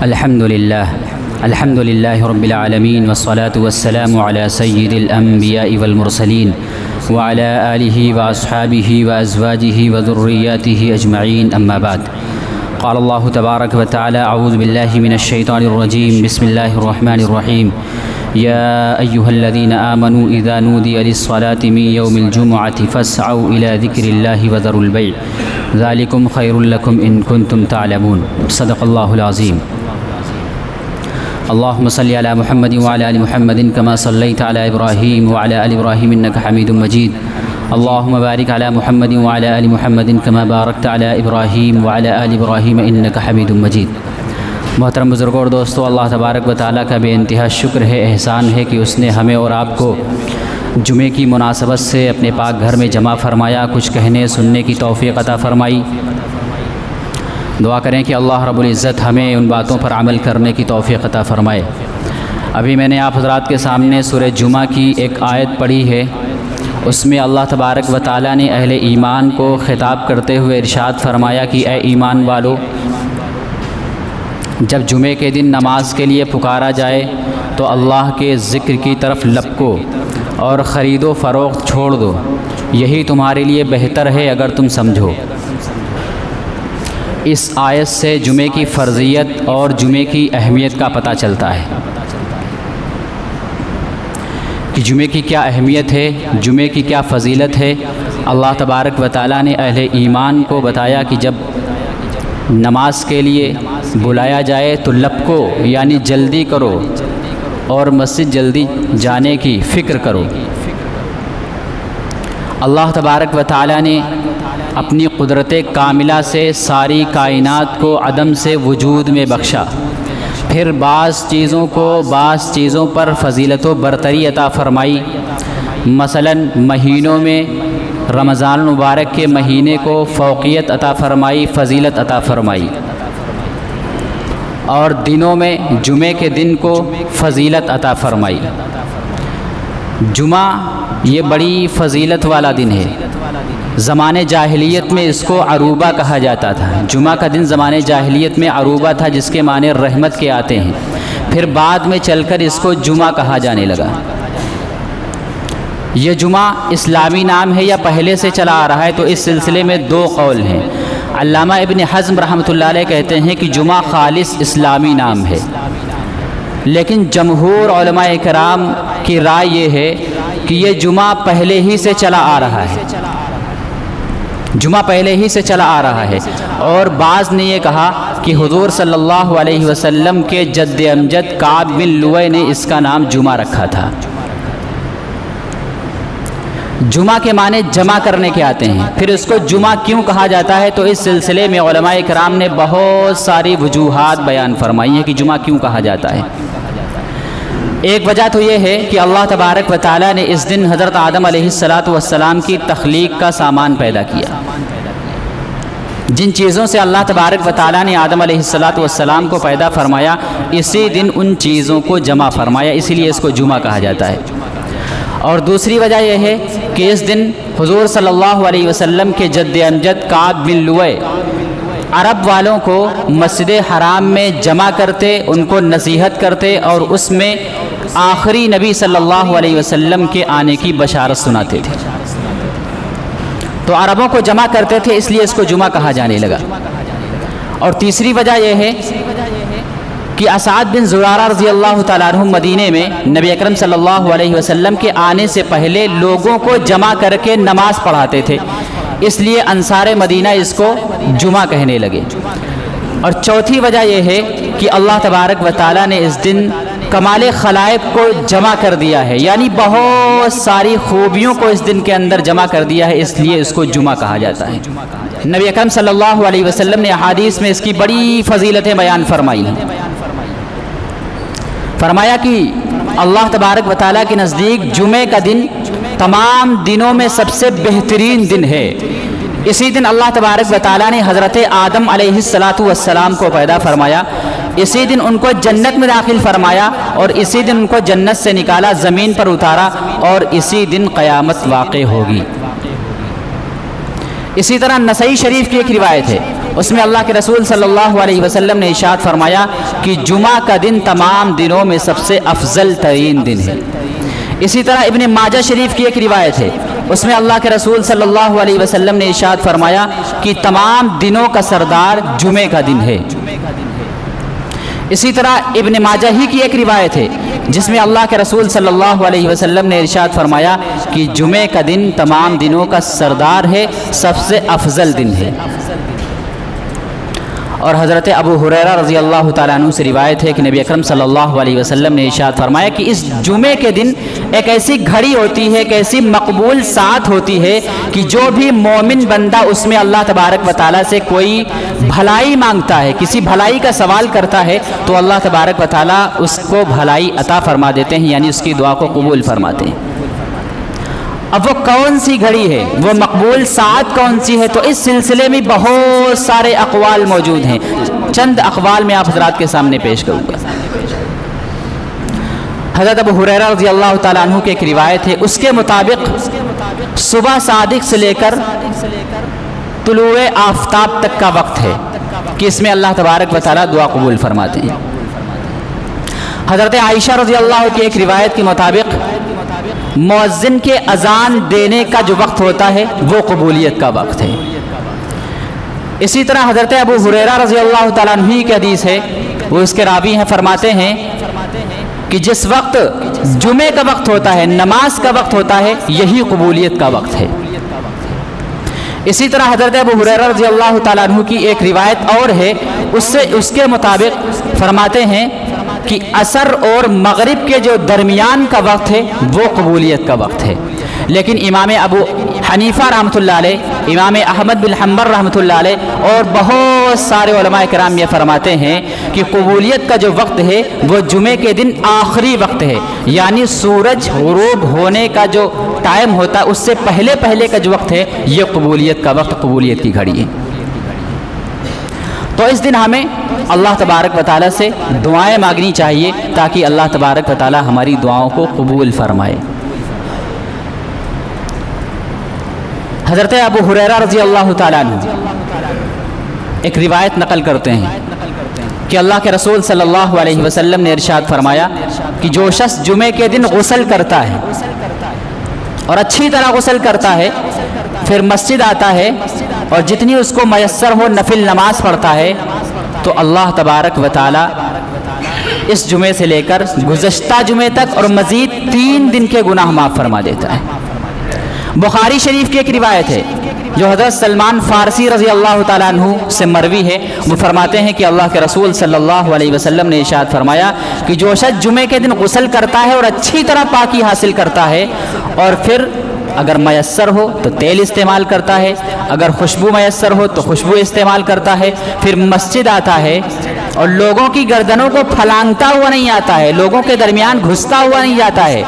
الحمد لله رب العالمين والصلاة والسلام على سيد الأنبياء والمرسلين وعلى آله وأصحابه وأزواجه وذرياته أجمعين أما بعد. قال الله تبارك وتعالى: أعوذ بالله من الشيطان الرجيم. بسم الله الرحمن الرحيم. يا أيها الذين آمنوا إذا نودي للصلاة من يوم الجمعة فاسعوا إلى ذكر الله وذروا البيع ذلكم خير لكم إن كنتم تعلمون. صدق الله العظيم. اللهم صل على محمد وعلى آل محمد كما صليت على إبراهيم وعلى آل إبراهيم إنك حميد مجيد. اللهم بارك على محمد وعلى آل محمد كما باركت على إبراهيم وعلى آل إبراهيم إنك حميد مجيد. محترم بزرگوں اور دوستو، اللہ تبارک و تعالیٰ کا بے انتہا شکر ہے، احسان ہے کہ اس نے ہمیں اور آپ کو جمعے کی مناسبت سے اپنے پاک گھر میں جمع فرمایا، کچھ کہنے سننے کی توفیق عطا فرمائی. دعا کریں کہ اللہ رب العزت ہمیں ان باتوں پر عمل کرنے کی توفیق عطا فرمائے. ابھی میں نے آپ حضرات کے سامنے سورہ جمعہ کی ایک آیت پڑھی ہے. اس میں اللہ تبارک و تعالیٰ نے اہل ایمان کو خطاب کرتے ہوئے ارشاد فرمایا کہ اے ایمان والو، جب جمعے کے دن نماز کے لیے پکارا جائے تو اللہ کے ذکر کی طرف لپکو اور خرید و فروخت چھوڑ دو، یہی تمہارے لیے بہتر ہے اگر تم سمجھو. اس آیت سے جمعے کی فرضیت اور جمعے کی اہمیت کا پتہ چلتا ہے کہ جمعے کی کیا اہمیت ہے، جمعے کی کیا فضیلت ہے. اللہ تبارک و تعالیٰ نے اہل ایمان کو بتایا کہ جب نماز کے لیے بلایا جائے تو لپکو، یعنی جلدی کرو اور مسجد جلدی جانے کی فکر کرو. اللہ تبارک و تعالیٰ نے اپنی قدرت کاملہ سے ساری کائنات کو عدم سے وجود میں بخشا، پھر بعض چیزوں پر فضیلت و برتری عطا فرمائی. مثلا مہینوں میں رمضان المبارک کے مہینے کو فوقیت عطا فرمائی، فضیلت عطا فرمائی، اور دنوں میں جمعے کے دن کو فضیلت عطا فرمائی. جمعہ یہ بڑی فضیلت والا دن ہے. زمانے جاہلیت میں اس کو عروبہ کہا جاتا تھا. جمعہ کا دن زمانے جاہلیت میں عروبہ تھا، جس کے معنی رحمت کے آتے ہیں. پھر بعد میں چل کر اس کو جمعہ کہا جانے لگا. یہ جمعہ اسلامی نام ہے یا پہلے سے چلا آ رہا ہے؟ تو اس سلسلے میں دو قول ہیں. علامہ ابن حزم رحمۃ اللہ علیہ کہتے ہیں کہ جمعہ خالص اسلامی نام ہے، لیکن جمہور علماء کرام کی رائے یہ ہے کہ یہ جمعہ پہلے ہی سے چلا آ رہا ہے. جمعہ پہلے ہی سے چلا آ رہا ہے. اور بعض نے یہ کہا کہ حضور صلی اللہ علیہ وسلم کے جد امجد کعب بن لؤی نے اس کا نام جمعہ رکھا تھا. جمعہ کے معنی جمع کرنے کے آتے ہیں. پھر اس کو جمعہ کیوں کہا جاتا ہے؟ تو اس سلسلے میں علماء کرام نے بہت ساری وجوہات بیان فرمائی ہیں کہ جمعہ کیوں کہا جاتا ہے. ایک وجہ تو یہ ہے کہ اللہ تبارک و تعالیٰ نے اس دن حضرت آدم علیہ السلام کی تخلیق کا سامان پیدا کیا. جن چیزوں سے اللہ تبارک و تعالیٰ نے آدم علیہ السلام کو پیدا فرمایا، اسی دن ان چیزوں کو جمع فرمایا، اسی لیے اس کو جمعہ کہا جاتا ہے. اور دوسری وجہ یہ ہے کہ اس دن حضور صلی اللہ علیہ وسلم کے جد امجد کعب بن لؤی عرب والوں کو مسجد حرام میں جمع کرتے، ان کو نصیحت کرتے اور اس میں آخری نبی صلی اللہ علیہ وسلم کے آنے کی بشارت سناتے تھے. تو عربوں کو جمع کرتے تھے، اس لیے اس کو جمعہ کہا جانے لگا. اور تیسری وجہ یہ ہے کہ اسعد بن زرارہ رضی اللہ تعالیٰ عنہ مدینے میں نبی اکرم صلی اللہ علیہ وسلم کے آنے سے پہلے لوگوں کو جمع کر کے نماز پڑھاتے تھے، اس لیے انصار مدینہ اس کو جمعہ کہنے لگے. اور چوتھی وجہ یہ ہے کہ اللہ تبارک و تعالیٰ نے اس دن کمال خلائق کو جمع کر دیا ہے، یعنی بہت ساری خوبیوں کو اس دن کے اندر جمع کر دیا ہے، اس لیے اس کو جمعہ کہا جاتا ہے. نبی اکرم صلی اللہ علیہ وسلم نے احادیث میں اس کی بڑی فضیلتیں بیان فرمائی ہیں. فرمایا کہ اللہ تبارک و تعالیٰ کے نزدیک جمعے کا دن تمام دنوں میں سب سے بہترین دن ہے. اسی دن اللہ تبارک و تعالیٰ نے حضرت آدم علیہ السلام کو پیدا فرمایا، اسی دن ان کو جنت میں داخل فرمایا اور اسی دن ان کو جنت سے نکالا، زمین پر اتارا، اور اسی دن قیامت واقع ہوگی. اسی طرح نسائی شریف کی ایک روایت ہے اس میں اللہ کے رسول صلی اللہ علیہ وسلم نے ارشاد فرمایا کہ جمعہ کا دن تمام دنوں میں سب سے افضل ترین دن ہے۔ اسی طرح ابن ماجہ شریف کی ایک روایت ہے، اس میں اللہ کے رسول صلی اللہ علیہ وسلم نے ارشاد فرمایا کہ تمام دنوں کا سردار جمعے کا دن ہے۔ اسی طرح ابن ماجہ ہی کی ایک روایت ہے جس میں اللہ کے رسول صلی اللہ علیہ وسلم نے ارشاد فرمایا کہ جمعے کا دن تمام دنوں کا سردار ہے، سب سے افضل دن ہے۔ اور حضرت ابو ہریرہ رضی اللہ تعالیٰ عنہ سے روایت ہے کہ نبی اکرم صلی اللہ علیہ وسلم نے ارشاد فرمایا کہ اس جمعے کے دن ایک ایسی گھڑی ہوتی ہے، ایک ایسی مقبول ساعت ہوتی ہے کہ جو بھی مومن بندہ اس میں اللہ تبارک و تعالیٰ سے کوئی بھلائی مانگتا ہے، کسی بھلائی کا سوال کرتا ہے تو اللہ تبارک و تعالیٰ اس کو بھلائی عطا فرما دیتے ہیں، یعنی اس کی دعا کو قبول فرماتے ہیں۔ اب وہ کون سی گھڑی ہے، وہ مقبول ساعت کون سی ہے، تو اس سلسلے میں بہت سارے اقوال موجود ہیں۔ چند اقوال میں آپ حضرات کے سامنے پیش کروں گا۔ حضرت ابو ہریرہ رضی اللہ تعالیٰ عنہ کی ایک روایت ہے، اس کے مطابق صبح صادق سے لے کر طلوع آفتاب تک کا وقت ہے کہ اس میں اللہ تبارک و تعالیٰ دعا قبول فرماتے ہیں۔ حضرت عائشہ رضی اللہ کی ایک روایت کے مطابق مؤذن کے اذان دینے کا جو وقت ہوتا ہے وہ قبولیت کا وقت ہے۔ اسی طرح حضرت ابو ہریرہ رضی اللہ تعالیٰ عنہ کی حدیث ہے، وہ اس کے راوی ہیں، فرماتے ہیں کہ جس وقت جمعے کا وقت ہوتا ہے، نماز کا وقت ہوتا ہے، یہی قبولیت کا وقت ہے۔ اسی طرح حضرت ابو ہریرہ رضی اللہ تعالیٰ عنہ کی ایک روایت اور ہے، اس کے مطابق فرماتے ہیں کہ عصر اور مغرب کے جو درمیان کا وقت ہے وہ قبولیت کا وقت ہے۔ لیکن امام ابو حنیفہ رحمۃ اللہ علیہ، امام احمد بن حنبل رحمۃ اللہ علیہ اور بہت سارے علماء کرام یہ فرماتے ہیں کہ قبولیت کا جو وقت ہے وہ جمعے کے دن آخری وقت ہے، یعنی سورج غروب ہونے کا جو ٹائم ہوتا ہے اس سے پہلے کا جو وقت ہے یہ قبولیت کا وقت، قبولیت کی گھڑی ہے۔ تو اس دن ہمیں اللہ تبارک و تعالیٰ سے دعائیں مانگنی چاہیے تاکہ اللہ تبارک و تعالیٰ ہماری دعاؤں کو قبول فرمائے۔ حضرت ابو ہریرہ رضی اللہ تعالیٰ عنہ ایک روایت نقل کرتے ہیں کہ اللہ کے رسول صلی اللہ علیہ وسلم نے ارشاد فرمایا کہ جو شخص جمعے کے دن غسل کرتا ہے اور اچھی طرح غسل کرتا ہے، پھر مسجد آتا ہے اور جتنی اس کو میسر ہو نفل نماز پڑھتا ہے، تو اللہ تبارک و تعالی اس جمعے سے لے کر گزشتہ جمعے تک اور مزید 3 دن کے گناہ معاف فرما دیتا ہے۔ بخاری شریف کی ایک روایت ہے جو حضرت سلمان فارسی رضی اللہ تعالیٰ عنہ سے مروی ہے، وہ فرماتے ہیں کہ اللہ کے رسول صلی اللہ علیہ وسلم نے ارشاد فرمایا کہ جو شخص جمعے کے دن غسل کرتا ہے اور اچھی طرح پاکی حاصل کرتا ہے اور پھر اگر میسر ہو تو تیل استعمال کرتا ہے، اگر خوشبو میسر ہو تو خوشبو استعمال کرتا ہے، پھر مسجد آتا ہے اور لوگوں کی گردنوں کو پھلانگتا ہوا نہیں آتا ہے، لوگوں کے درمیان گھستا ہوا نہیں جاتا ہے،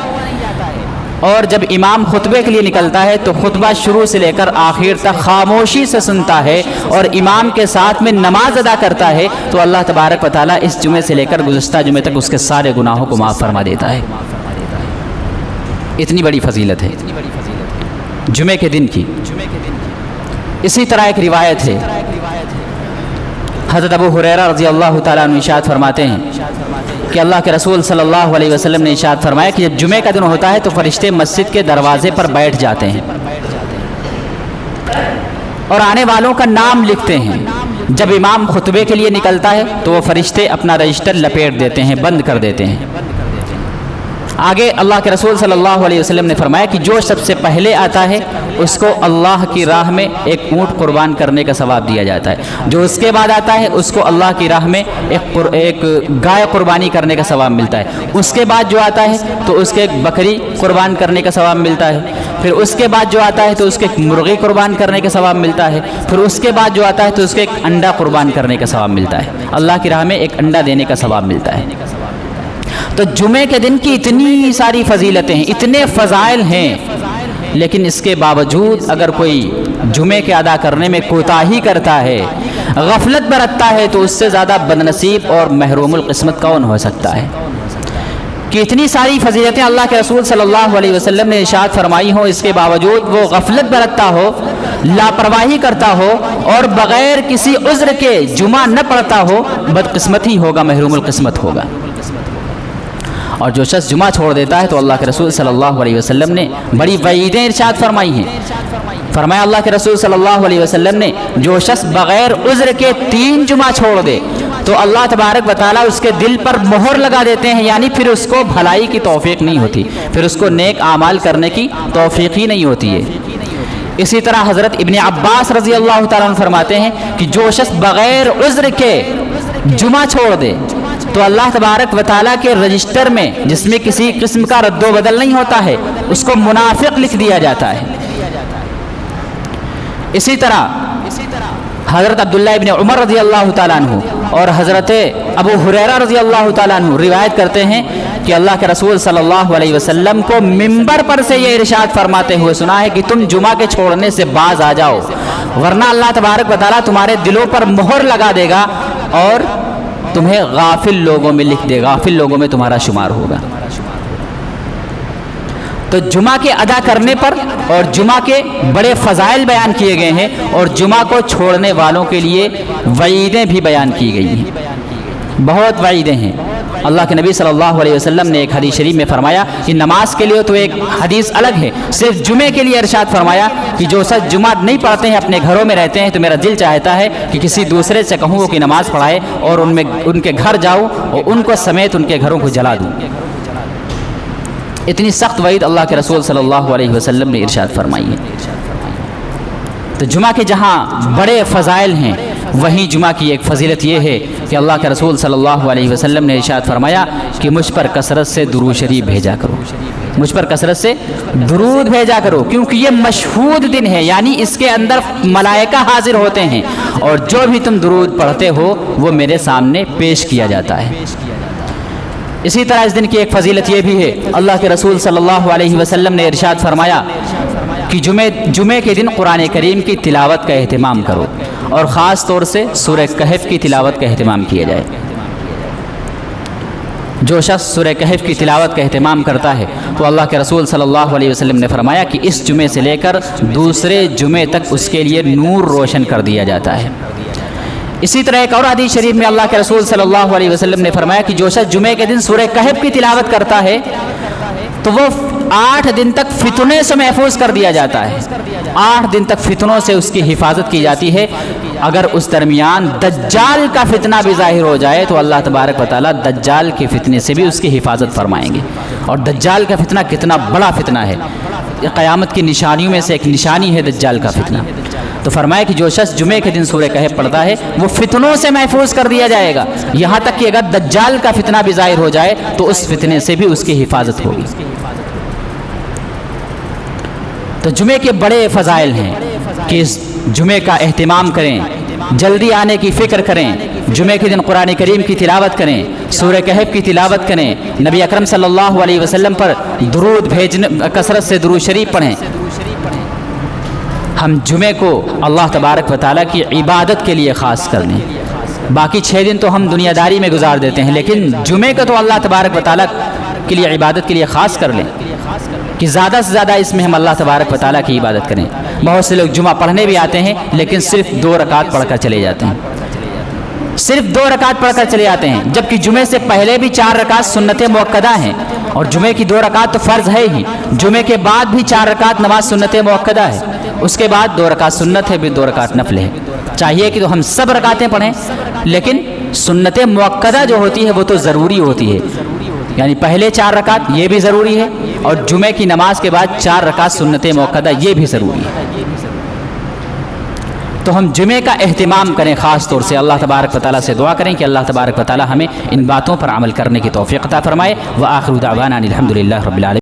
اور جب امام خطبے کے لیے نکلتا ہے تو خطبہ شروع سے لے کر آخر تک خاموشی سے سنتا ہے اور امام کے ساتھ میں نماز ادا کرتا ہے، تو اللہ تبارک و تعالیٰ اس جمعے سے لے کر گزشتہ جمعے تک اس کے سارے گناہوں کو معاف فرما دیتا ہے۔ اتنی بڑی فضیلت ہے جمعے کے دن کی۔ اسی طرح ایک روایت ہے، حضرت ابو ہریرہ رضی اللہ تعالیٰ عنہ ارشاد فرماتے ہیں کہ اللہ کے رسول صلی اللہ علیہ وسلم نے ارشاد فرمایا کہ جب جمعے کا دن ہوتا ہے تو فرشتے مسجد کے دروازے پر بیٹھ جاتے ہیں اور آنے والوں کا نام لکھتے ہیں۔ جب امام خطبے کے لیے نکلتا ہے تو وہ فرشتے اپنا رجسٹر لپیٹ دیتے ہیں، بند کر دیتے ہیں۔ آگے اللہ کے رسول صلی اللہ علیہ وسلم نے فرمایا کہ جو سب سے پہلے آتا ہے اس کو اللہ کی راہ میں ایک اونٹ قربان کرنے کا ثواب دیا جاتا ہے، جو اس کے بعد آتا ہے اس کو اللہ کی راہ میں ایک گائے قربانی کرنے کا ثواب ملتا ہے، اس کے بعد جو آتا ہے تو اس کے ایک بکری قربان کرنے کا ثواب ملتا ہے، پھر اس کے بعد جو آتا ہے تو اس کے ایک مرغی قربان کرنے کا ثواب ملتا ہے، پھر اس کے بعد جو آتا ہے تو اس کے ایک انڈا قربان کرنے کا ثواب ملتا ہے، اللہ کی راہ میں ایک انڈا دینے کا ثواب ملتا ہے۔ تو جمعے کے دن کی اتنی ساری فضیلتیں ہیں، اتنے فضائل ہیں، لیکن اس کے باوجود اگر کوئی جمعے کے ادا کرنے میں کوتاہی کرتا ہے، غفلت برتتا ہے، تو اس سے زیادہ بدنصیب اور محروم القسمت کون ہو سکتا ہے کہ اتنی ساری فضیلتیں اللہ کے رسول صلی اللہ علیہ وسلم نے ارشاد فرمائی ہوں، اس کے باوجود وہ غفلت برتتا ہو، لاپرواہی کرتا ہو اور بغیر کسی عذر کے جمعہ نہ پڑھتا ہو بدقسمت ہی ہوگا، محروم القسمت ہوگا۔ اور جو شخص جمعہ چھوڑ دیتا ہے تو اللہ کے رسول صلی اللہ علیہ وسلم نے بڑی وعیدیں ارشاد فرمائی ہیں۔ فرمایا اللہ کے رسول صلی اللہ علیہ وسلم نے جو شخص بغیر عذر کے 3 جمعہ چھوڑ دے تو اللہ تبارک و تعالیٰ اس کے دل پر مہر لگا دیتے ہیں، یعنی پھر اس کو بھلائی کی توفیق نہیں ہوتی، پھر اس کو نیک اعمال کرنے کی توفیق ہی نہیں ہوتی ہے۔ اسی طرح حضرت ابن عباس رضی اللہ تعالیٰ عنہ فرماتے ہیں کہ جو شخص بغیر عذر کے جمعہ چھوڑ دے تو اللہ تبارک و تعالیٰ کے رجسٹر میں، جس میں کسی قسم کا رد و بدل نہیں ہوتا ہے، اس کو منافق لکھ دیا جاتا ہے۔ اسی طرح حضرت عبداللہ ابن عمر رضی اللہ تعالیٰ عنہ اور حضرت ابو ہریرہ رضی اللہ تعالیٰ عنہ روایت کرتے ہیں کہ اللہ کے رسول صلی اللہ علیہ وسلم کو منبر پر سے یہ ارشاد فرماتے ہوئے سنا ہے کہ تم جمعہ کے چھوڑنے سے باز آ جاؤ، ورنہ اللہ تبارک و تعالیٰ تمہارے دلوں پر مہر لگا دے گا اور تمہیں غافل لوگوں میں لکھ دے گا، غافل لوگوں میں تمہارا شمار ہوگا۔ تو جمعہ کے ادا کرنے پر اور جمعہ کے بڑے فضائل بیان کیے گئے ہیں، اور جمعہ کو چھوڑنے والوں کے لیے وعیدیں بھی بیان کی گئی ہیں، بہت وعیدیں ہیں۔ اللہ کے نبی صلی اللہ علیہ وسلم نے ایک حدیث شریف میں فرمایا کہ نماز کے لیے تو ایک حدیث الگ ہے، صرف جمعے کے لیے ارشاد فرمایا کہ جو شخص جمعہ نہیں پڑھتے ہیں، اپنے گھروں میں رہتے ہیں، تو میرا دل چاہتا ہے کہ کسی دوسرے سے کہوں وہ کہ نماز پڑھائے اور ان کے گھر جاؤں اور ان کو سمیت ان کے گھروں کو جلا دوں۔ اتنی سخت وعید اللہ کے رسول صلی اللہ علیہ وسلم نے ارشاد فرمائی ہے۔ تو جمعہ کے جہاں بڑے فضائل ہیں، وہیں جمعہ کی ایک فضیلت یہ ہے کہ اللہ کے رسول صلی اللہ علیہ وسلم نے ارشاد فرمایا کہ مجھ پر کثرت سے درود شریف بھیجا کرو، مجھ پر کثرت سے درود بھیجا کرو، کیونکہ یہ مشہود دن ہے، یعنی اس کے اندر ملائکہ حاضر ہوتے ہیں اور جو بھی تم درود پڑھتے ہو وہ میرے سامنے پیش کیا جاتا ہے۔ اسی طرح اس دن کی ایک فضیلت یہ بھی ہے، اللہ کے رسول صلی اللہ علیہ وسلم نے ارشاد فرمایا کہ جمعے کے دن قرآن کریم کی تلاوت کا اہتمام کرو، اور خاص طور سے سورہ کہف کی تلاوت کا اہتمام کیا جائے۔ جو شخص سورہ کہف کی تلاوت کا اہتمام کرتا ہے تو اللہ کے رسول صلی اللہ علیہ وسلم نے فرمایا کہ اس جمعے سے لے کر دوسرے جمعے تک اس کے لیے نور روشن کر دیا جاتا ہے۔ اسی طرح ایک اور حدیث شریف میں اللہ کے رسول صلی اللہ علیہ وسلم نے فرمایا کہ جو شخص جمعے کے دن سورہ کہف کی تلاوت کرتا ہے تو وہ 8 دن تک فتنے سے محفوظ کر دیا جاتا ہے، 8 دن تک فتنوں سے اس کی حفاظت کی جاتی ہے۔ اگر اس درمیان دجال کا فتنہ بھی ظاہر ہو جائے تو اللہ تبارک و تعالیٰ دجال کے فتنے سے بھی اس کی حفاظت فرمائیں گے۔ اور دجال کا فتنہ کتنا بڑا فتنہ ہے، یہ قیامت کی نشانیوں میں سے ایک نشانی ہے دجال کا فتنہ۔ تو فرمایا کہ جو شخص جمعے کے دن سورہ کہف پڑھتا ہے وہ فتنوں سے محفوظ کر دیا جائے گا، یہاں تک کہ اگر دجال کا فتنہ بھی ظاہر ہو جائے تو اس فتنے سے بھی اس کی حفاظت ہوگی۔ تو جمعے کے بڑے فضائل ہیں کہ اس جمعے کا اہتمام کریں، جلدی آنے کی فکر کریں، جمعے کے دن قرآن کریم کی تلاوت کریں، سورہ کہف کی تلاوت کریں، نبی اکرم صلی اللہ علیہ وسلم پر درود بھیجنے، کثرت سے درود شریف پڑھیں۔ ہم جمعے کو اللہ تبارک و تعالیٰ کی عبادت کے لیے خاص کر لیں، باقی 6 دن تو ہم دنیا داری میں گزار دیتے ہیں، لیکن جمعے کو تو اللہ تبارک و تعالیٰ کے لیے عبادت کے لیے خاص کر لیں کہ زیادہ سے زیادہ اس میں ہم اللہ تبارک و تعالیٰ کی عبادت کریں۔ بہت سے لوگ جمعہ پڑھنے بھی آتے ہیں لیکن صرف 2 رکعت پڑھ کر چلے جاتے ہیں، صرف 2 رکعت پڑھ کر چلے جاتے ہیں، جبکہ جمعے سے پہلے بھی 4 رکعت سنت مؤکدہ ہیں، اور جمعے کی 2 رکعت تو فرض ہے ہی، جمعے کے بعد بھی 4 رکعت نماز سنت مؤکدہ ہے، اس کے بعد 2 رکعت سنت ہے، بھی 2 رکعت نفل ہے۔ چاہیے کہ تو ہم سب رکعتیں پڑھیں، لیکن سنت مؤکدہ جو ہوتی ہے وہ تو ضروری ہوتی ہے، یعنی پہلے 4 رکعت یہ بھی ضروری ہے، اور جمعے کی نماز کے بعد 4 رکعت سنت مؤکدہ یہ بھی ضروری ہے۔ تو ہم جمعے کا اہتمام کریں، خاص طور سے اللہ تبارک و تعالیٰ سے دعا کریں کہ اللہ تبارک و تعالیٰ ہمیں ان باتوں پر عمل کرنے کی توفیق عطا فرمائے۔ وآخر دعوانا الحمدللہ رب العالمین۔